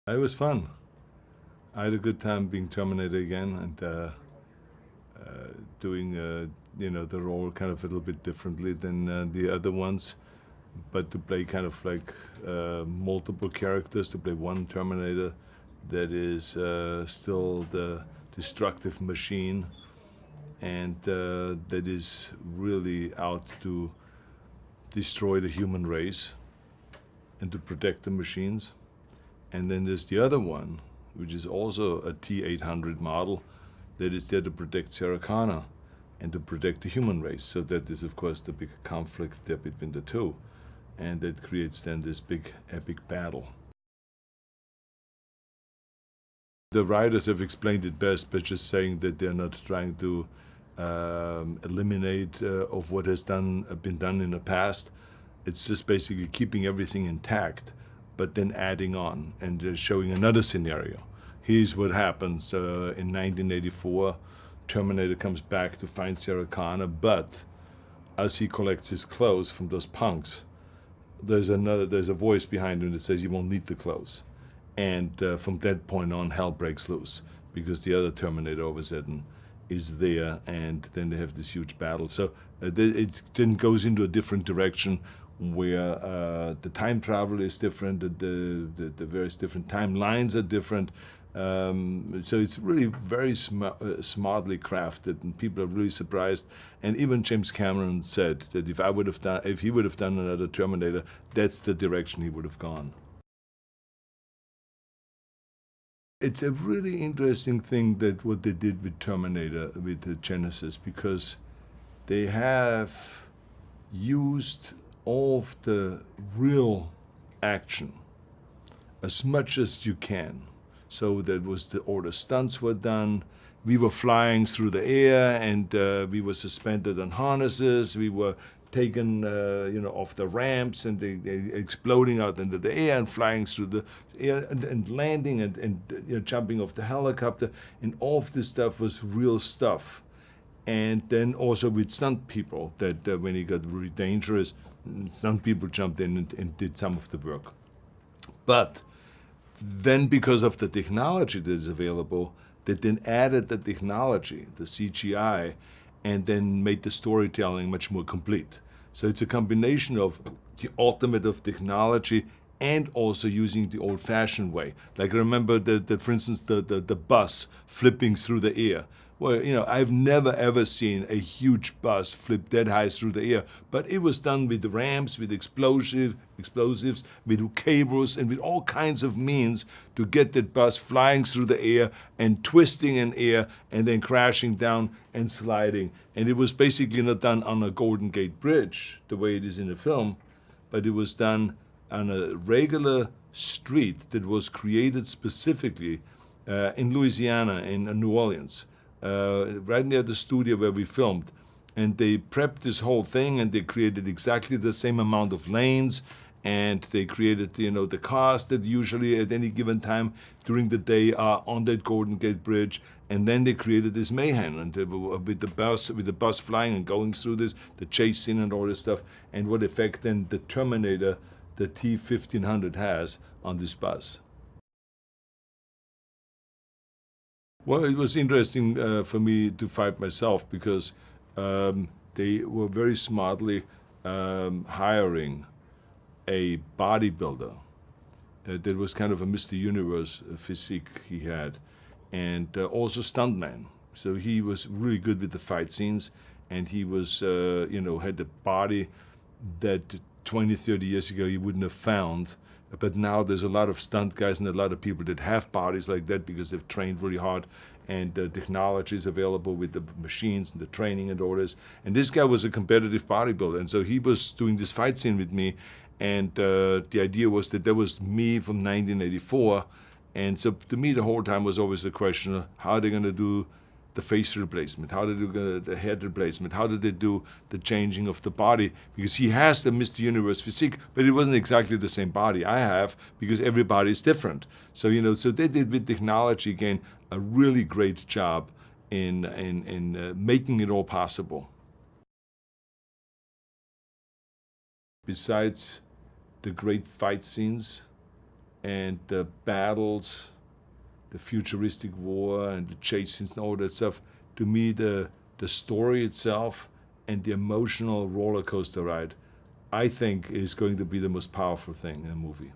It was fun. I had a good time being Terminator again and doing, the role kind of a little bit differently than the other ones, but to play kind of like multiple characters, to play one Terminator that is still the destructive machine and that is really out to destroy the human race and to protect the machines. And then there's the other one, which is also a T-800 model that is there to protect Sarah Connor and to protect the human race. So that is, of course, the big conflict there between the two. And that creates then this big epic battle. The writers have explained it best by just saying that they're not trying to eliminate of what has been done in the past. It's just basically keeping everything intact, but then adding on and showing another scenario. Here's what happens in 1984. Terminator comes back to find Sarah Connor, but as he collects his clothes from those punks, there's a voice behind him that says, "You won't need the clothes." And from that point on, hell breaks loose because the other Terminator all of a sudden is there, and then they have this huge battle. So it then goes into a different direction where the time travel is different, the various different timelines are different. So it's really very smartly crafted, and people are really surprised. And even James Cameron said that if he would have done another Terminator, that's the direction he would have gone. It's a really interesting thing that what they did with Terminator, with the Genesis, because they have used all of the real action as much as you can. So that was all the stunts were done. We were flying through the air, and we were suspended on harnesses. We were taken, off the ramps, and they exploding out into the air and flying through the air and landing and jumping off the helicopter. And all of this stuff was real stuff. And then also with stunt people, that when it got really dangerous, stunt people jumped in and did some of the work. But then because of the technology that is available, they then added the technology, the CGI, and then made the storytelling much more complete. So it's a combination of the ultimate of technology and also using the old-fashioned way. Like I remember for instance, the bus flipping through the air. Well, I've never ever seen a huge bus flip that high through the air, but it was done with ramps, with explosives, with cables, and with all kinds of means to get that bus flying through the air and twisting in air and then crashing down and sliding. And it was basically not done on a Golden Gate Bridge, the way it is in the film, but it was done on a regular street that was created specifically in Louisiana, in New Orleans. Right near the studio where we filmed. And they prepped this whole thing, and they created exactly the same amount of lanes, and they created, the cars that usually at any given time during the day are on that Golden Gate Bridge. And then they created this mayhem, and with the bus flying and going through this, the chase scene and all this stuff, and what effect then the Terminator, the T-1500 has on this bus. Well, it was interesting for me to fight myself because they were very smartly hiring a bodybuilder that was kind of a Mr. Universe physique he had, and also stuntman. So he was really good with the fight scenes, and he was, had the body that 20, 30 years ago you wouldn't have found. But now there's a lot of stunt guys and a lot of people that have bodies like that because they've trained really hard, and technology is available with the machines and the training and all this. And this guy was a competitive bodybuilder, and so he was doing this fight scene with me, and the idea was that was me from 1984. And so to me the whole time was always the question of how are they going to do the face replacement, how did they do the head replacement, how did they do the changing of the body, because he has the Mr. Universe physique, but it wasn't exactly the same body I have because everybody is different. So so they did with technology again a really great job in making it all possible. Besides the great fight scenes, and the battles, the futuristic war and the chasing and all that stuff. To me, the story itself and the emotional roller coaster ride, I think, is going to be the most powerful thing in a movie.